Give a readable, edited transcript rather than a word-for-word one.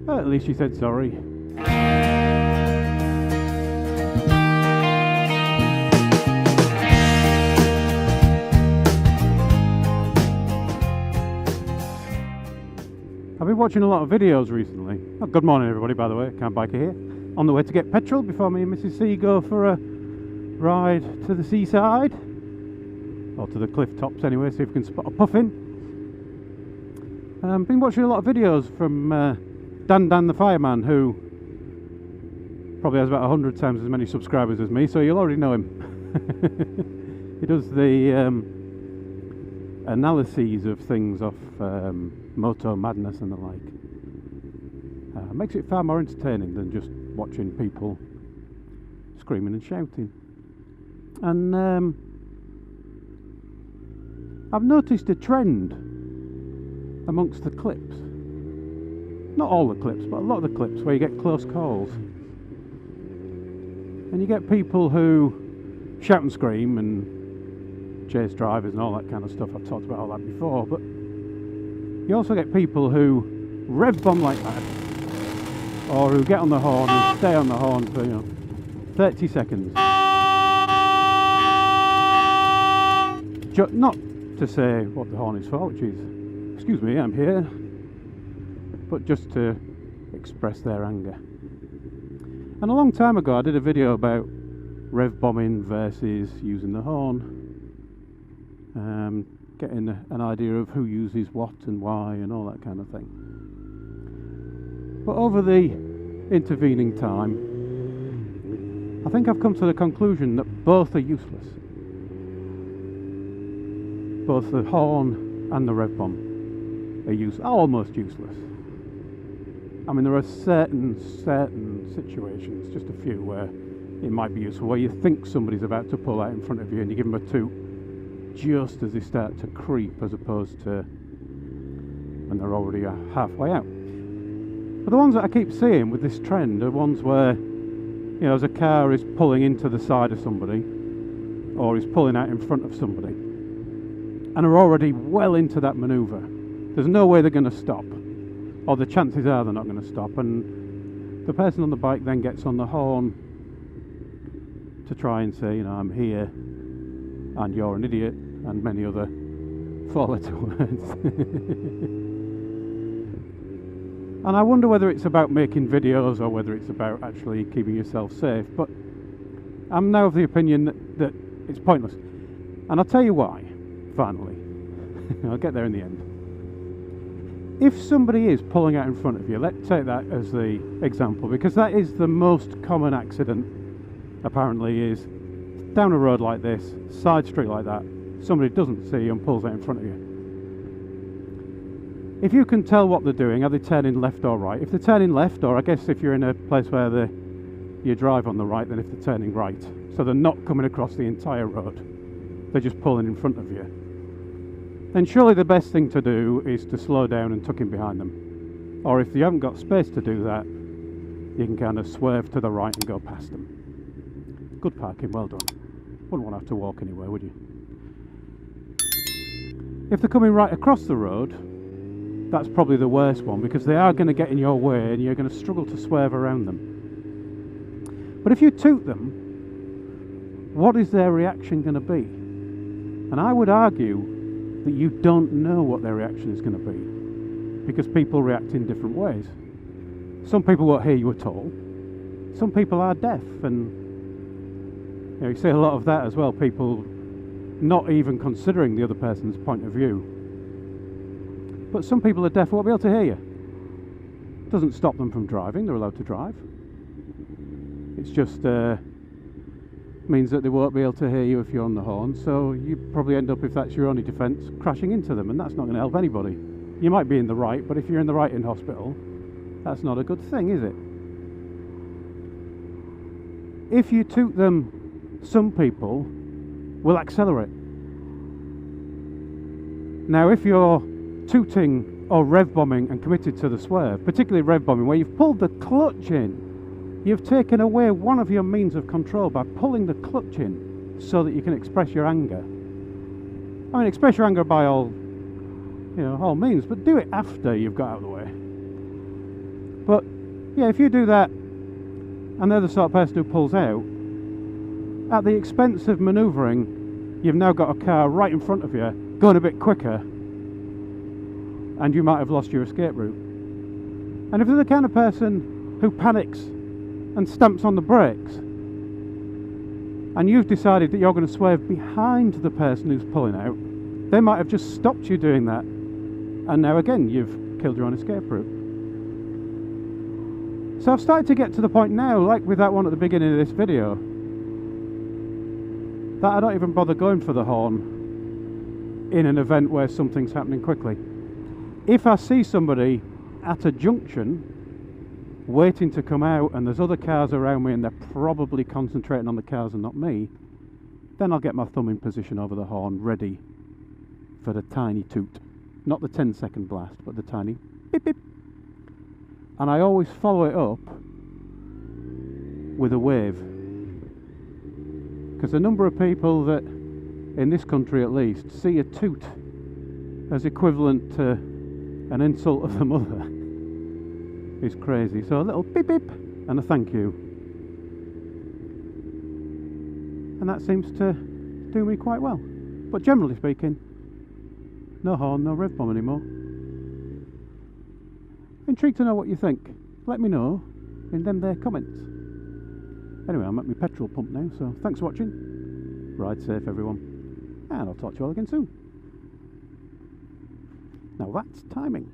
At least she said sorry. I've been watching a lot of videos recently. Oh, good morning everybody, by the way, Camp Biker here. On the way to get petrol before me and Mrs. C go for a ride to the seaside. Or to the cliff tops anyway, see if we can spot a puffin. Been watching a lot of videos from Dan the fireman, who probably has about 100 times as many subscribers as me, so you'll already know him. He does the analyses of things off Moto Madness and the like. Makes it far more entertaining than just watching people screaming and shouting. And I've noticed a trend amongst the clips. Not all the clips, but a lot of the clips where you get close calls. And you get people who shout and scream and chase drivers and all that kind of stuff. I've talked about all that before. But you also get people who rev bomb like that, or who get on the horn and stay on the horn for 30 seconds. Not to say what the horn is for, which is, excuse me, I'm here, but just to express their anger. And a long time ago I did a video about rev bombing versus using the horn, getting an idea of who uses what and why and all that kind of thing. But over the intervening time, I think I've come to the conclusion that both are useless. Both the horn and the rev bomb are almost useless. I mean, there are certain situations, just a few, where it might be useful, where you think somebody's about to pull out in front of you and you give them a toot just as they start to creep, as opposed to when they're already halfway out. But the ones that I keep seeing with this trend are ones where, as a car is pulling into the side of somebody, or is pulling out in front of somebody, and are already well into that manoeuvre. There's no way they're going to stop, or the chances are they're not going to stop, and the person on the bike then gets on the horn to try and say, I'm here, and you're an idiot, and many other four-letter words. And I wonder whether it's about making videos or whether it's about actually keeping yourself safe, but I'm now of the opinion that it's pointless. And I'll tell you why. Finally, I'll get there in the end. If somebody is pulling out in front of you, let's take that as the example, because that is the most common accident, apparently, is down a road like this, side street like that, somebody doesn't see you and pulls out in front of you. If you can tell what they're doing, are they turning left or right? If they're turning left, or I guess if you're in a place where you drive on the right, then if they're turning right, so they're not coming across the entire road, they're just pulling in front of you, then surely the best thing to do is to slow down and tuck in behind them. Or if you haven't got space to do that, you can kind of swerve to the right and go past them. Good parking, well done. Wouldn't want to have to walk anywhere, would you? If they're coming right across the road, that's probably the worst one, because they are going to get in your way and you're going to struggle to swerve around them. But if you toot them, what is their reaction going to be? And I would argue that you don't know what their reaction is going to be, because people react in different ways. Some people won't hear you at all. Some people are deaf, and you see a lot of that as well, people not even considering the other person's point of view. But some people are deaf and won't be able to hear you. It doesn't stop them from driving, they're allowed to drive. It's just means that they won't be able to hear you if you're on the horn, so you probably end up, if that's your only defence, crashing into them, and that's not going to help anybody. You might be in the right, but if you're in the right in hospital, that's not a good thing, is it? If you toot them, some people will accelerate. Now, if you're tooting or rev bombing and committed to the swerve, particularly rev bombing, where you've pulled the clutch in, you've taken away one of your means of control by pulling the clutch in so that you can express your anger. I mean, express your anger by all means, but do it after you've got out of the way. But yeah, if you do that and they're the sort of person who pulls out, at the expense of manoeuvring, you've now got a car right in front of you, going a bit quicker, and you might have lost your escape route. And if they're the kind of person who panics and stamps on the brakes, and you've decided that you're going to swerve behind the person who's pulling out, they might have just stopped you doing that, and now again you've killed your own escape route. So I've started to get to the point now, like with that one at the beginning of this video, that I don't even bother going for the horn in an event where something's happening quickly. If I see somebody at a junction waiting to come out and there's other cars around me and they're probably concentrating on the cars and not me, then I'll get my thumb in position over the horn, ready for the tiny toot. Not the 10-second blast, but the tiny beep beep. And I always follow it up with a wave, because a number of people that, in this country at least, see a toot as equivalent to an insult of the mother is crazy. So a little beep beep and a thank you, and that seems to do me quite well. But generally speaking, no horn, no rev bomb anymore. Intrigued to know what you think. Let me know in them there comments. Anyway, I'm at my petrol pump now, so thanks for watching. Ride safe, everyone, and I'll talk to you all again soon. Now that's timing.